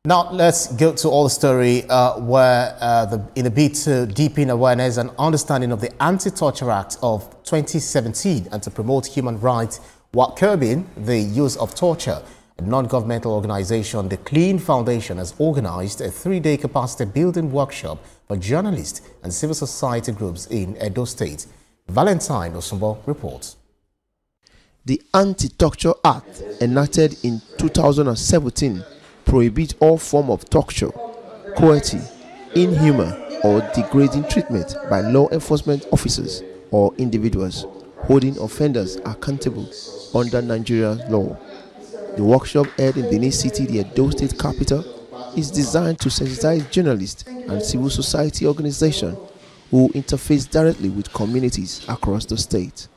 Now, let's go to all the story where in a bid to deepen awareness and understanding of the Anti-Torture Act of 2017 and to promote human rights while curbing the use of torture, a non-governmental organization, the Clean Foundation, has organized a 3-day capacity building workshop for journalists and civil society groups in Edo State. Valentine Osumbo reports. The Anti-Torture Act, enacted in 2017, prohibits all forms of torture, cruelty, inhuman or degrading treatment by law enforcement officers or individuals holding offenders accountable under Nigerian law. The workshop held in Benin City, the Edo State capital, is designed to sensitize journalists and civil society organizations who interface directly with communities across the state.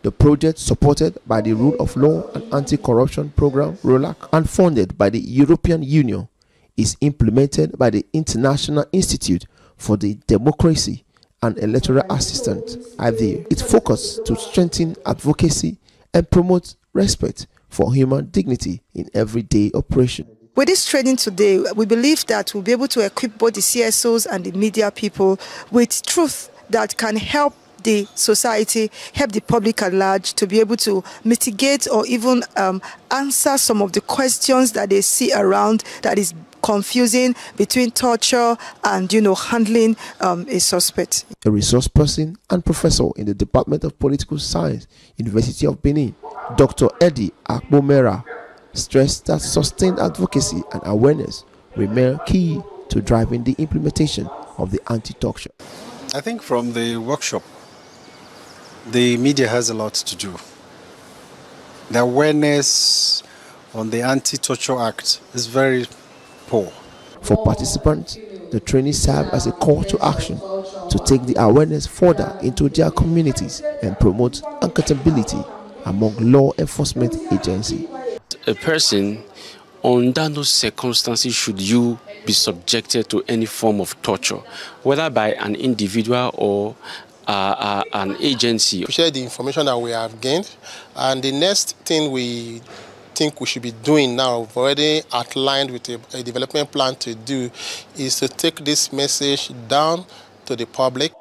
The project, supported by the Rule of Law and Anti-Corruption Program (ROLAC) and funded by the European Union, is implemented by the International Institute for the Democracy and Electoral Assistance (IVA). Its focus to strengthen advocacy and promote respect for human dignity in everyday operation. With this training today, we believe that we'll be able to equip both the CSOs and the media people with truth that can help the society, help the public at large to be able to mitigate or even answer some of the questions that they see around that is confusing between torture and, handling a suspect. A resource person and professor in the Department of Political Science, University of Benin, Dr. Eddie Akbomera, stressed that sustained advocacy and awareness remain key to driving the implementation of the anti-torture. I think from the workshop, the media has a lot to do. The awareness on the Anti-Torture Act is very poor. For participants, the training serves as a call to action to take the awareness further into their communities and promote accountability among law enforcement agencies. A person, under no circumstances should you be subjected to any form of torture, whether by an individual or an agency. We share the information that we have gained, and the next thing we think we should be doing now, we've already outlined with a development plan to do, is to take this message down to the public.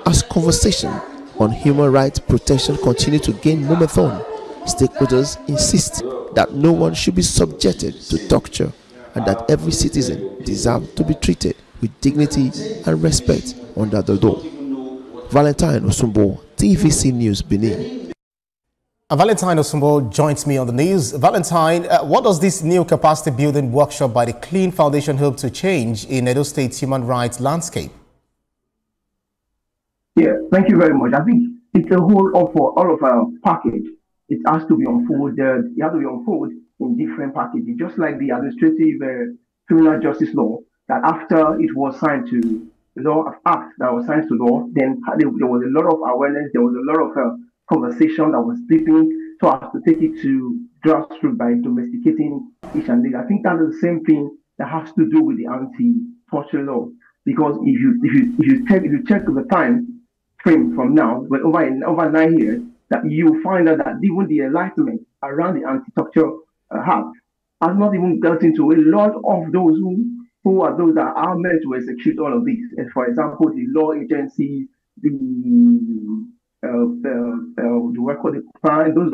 As conversation on human rights protection continue to gain momentum, stakeholders insist that no one should be subjected to torture and that every citizen deserves to be treated with dignity and respect under the law. Valentine Osumbo, TVC News, Benin. Valentine Osumbo joins me on the news. Valentine, what does this new capacity building workshop by the Clean Foundation hope to change in Edo State's human rights landscape? Yeah, thank you very much. I think it's a whole of all of our package. It has to be unfolded. It has to be unfolded in different packages, just like the administrative criminal justice law, that after it was signed to law of act that was signed to law, then there was a lot of awareness, there was a lot of conversation that was deepening so as to take it to grassroots by domesticating each and every. I think that is the same thing that has to do with the anti-torture law, because if you check the time frame from now, but over 9 years, that you find out that even the enlightenment around the anti-torture act has not even gotten to a lot of those who are those that are meant to execute all of these. And for example, the law agencies, the work of the crime, those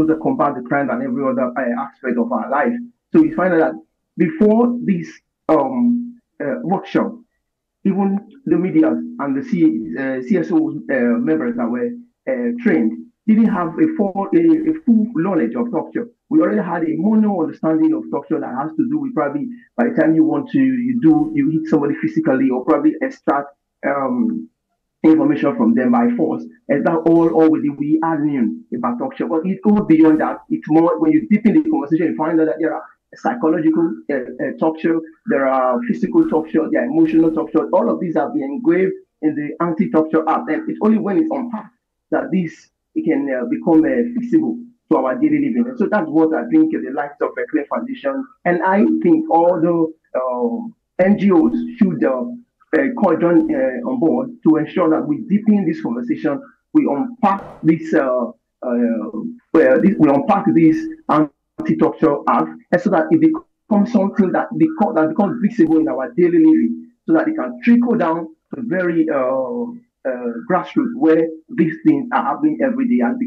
that combat the crime and every other aspect of our life. So we find out that before this workshop, even the media and the CSO members that were trained didn't have a full knowledge of torture. We already had a mono understanding of torture that has to do with probably by the time you hit somebody physically or probably extract information from them by force. And that all we are knew about torture. But it goes beyond that. It's more when you deepen the conversation, you find out that there are psychological torture, there are physical torture, there are emotional torture. All of these are being engraved in the Anti-Torture Act. And it's only when it's unpacked that this can become feasible to our daily living. And so that's what I think the likes of the Clean Foundation, and I think all the NGOs should join on board to ensure that we deepen this conversation, we unpack this, we unpack this Anti-Torture Act, and so that it becomes something that becomes visible in our daily living, so that it can trickle down to very grassroots where these things are happening every day and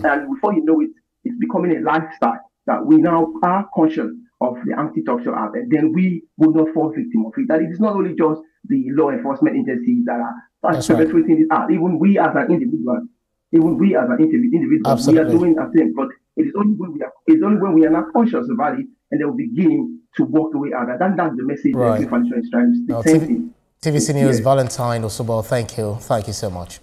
and before you know it, it's becoming a lifestyle that we now are conscious of the Anti-Torture Act, and then we will not fall victim of it. That it is not only just the law enforcement agencies that are perpetrating this act. Even we as an individual, we are doing a thing. But it is only when we are not conscious about it, and they will begin to walk away out. And that's the message that the foundation is trying to send. TVC News, Valentine Osobo, thank you so much.